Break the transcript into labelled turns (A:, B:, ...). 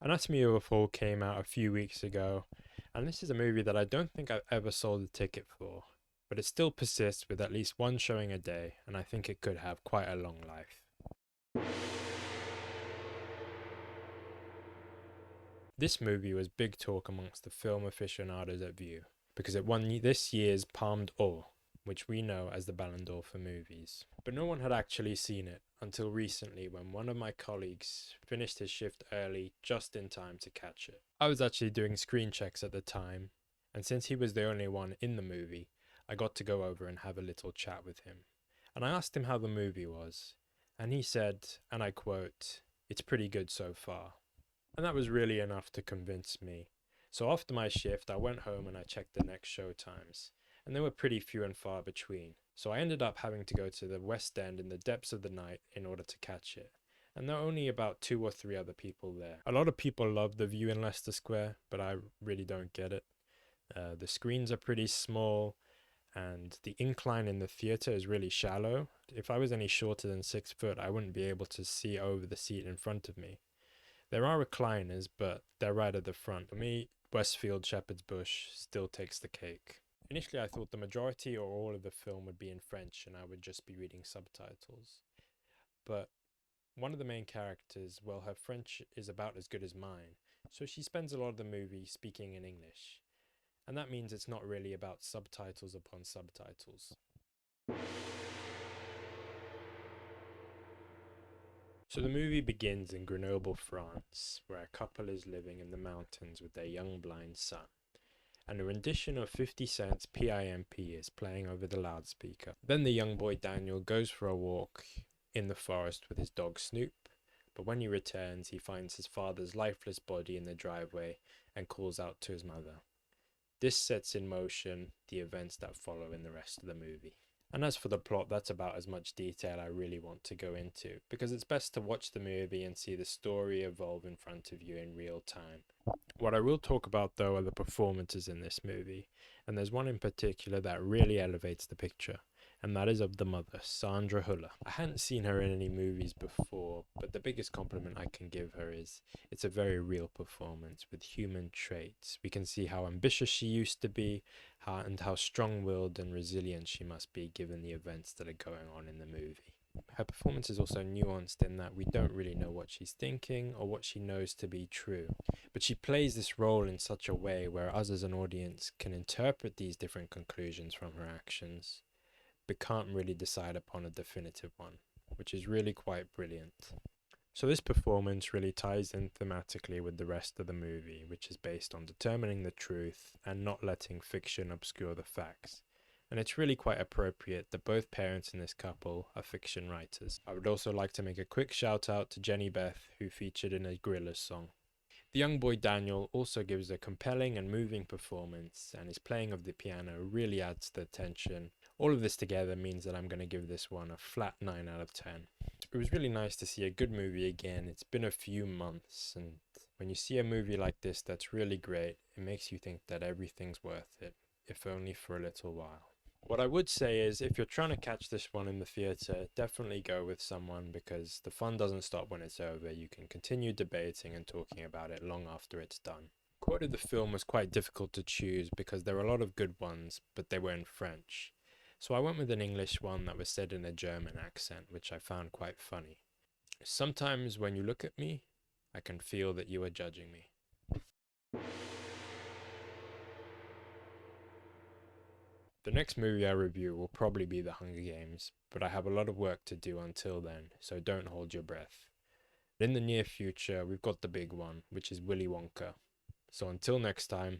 A: Anatomy of a Fall came out a few weeks ago, and this is a movie that I don't think I've ever sold a ticket for, but it still persists with at least one showing a day, and I think it could have quite a long life. This movie was big talk amongst the film aficionados at View, because it won this year's Palme d'Or, which we know as the Ballon d'Or for movies. But no one had actually seen it until recently when one of my colleagues finished his shift early just in time to catch it. I was actually doing screen checks at the time, and since he was the only one in the movie, I got to go over and have a little chat with him. And I asked him how the movie was, and he said, and I quote, "It's pretty good so far." And that was really enough to convince me. So after my shift, I went home and I checked the next show times, and they were pretty few and far between. So I ended up having to go to the West End in the depths of the night in order to catch it. And there were only about two or three other people there. A lot of people love the view in Leicester Square, but I really don't get it. The screens are pretty small, and the incline in the theatre is really shallow. If I was any shorter than 6 foot, I wouldn't be able to see over the seat in front of me. There are recliners, but they're right at the front. For me, Westfield Shepherd's Bush still takes the cake. Initially, I thought the majority or all of the film would be in French and I would just be reading subtitles. But one of the main characters, well, her French is about as good as mine, so she spends a lot of the movie speaking in English. And that means it's not really about subtitles upon subtitles. So the movie begins in Grenoble, France, where a couple is living in the mountains with their young blind son. And a rendition of 50 Cent's PIMP is playing over the loudspeaker. Then the young boy Daniel goes for a walk in the forest with his dog Snoop, but when he returns, he finds his father's lifeless body in the driveway and calls out to his mother. This sets in motion the events that follow in the rest of the movie. And as for the plot, that's about as much detail I really want to go into, because it's best to watch the movie and see the story evolve in front of you in real time. What I will talk about, though, are the performances in this movie, and there's one in particular that really elevates the picture, and that is of the mother, Sandra Huller. I hadn't seen her in any movies before, but the biggest compliment I can give her is it's a very real performance with human traits. We can see how ambitious she used to be, and how strong-willed and resilient she must be given the events that are going on in the movie. Her performance is also nuanced in that we don't really know what she's thinking or what she knows to be true. But she plays this role in such a way where us as an audience can interpret these different conclusions from her actions, but can't really decide upon a definitive one, which is really quite brilliant. So this performance really ties in thematically with the rest of the movie, which is based on determining the truth and not letting fiction obscure the facts. And it's really quite appropriate that both parents in this couple are fiction writers. I would also like to make a quick shout out to Jenny Beth, who featured in a Gorillaz song. The young boy Daniel also gives a compelling and moving performance, and his playing of the piano really adds to the tension. All of this together means that I'm going to give this one a flat 9 out of 10. It was really nice to see a good movie again. It's been a few months, and when you see a movie like this that's really great, it makes you think that everything's worth it, if only for a little while. What I would say is, if you're trying to catch this one in the theatre, definitely go with someone, because the fun doesn't stop when it's over. You can continue debating and talking about it long after it's done. Quote of the film was quite difficult to choose because there were a lot of good ones, but they were in French. So I went with an English one that was said in a German accent, which I found quite funny. Sometimes when you look at me, I can feel that you are judging me. The next movie I review will probably be The Hunger Games, but I have a lot of work to do until then, so don't hold your breath. In the near future, we've got the big one, which is Willy Wonka. So until next time,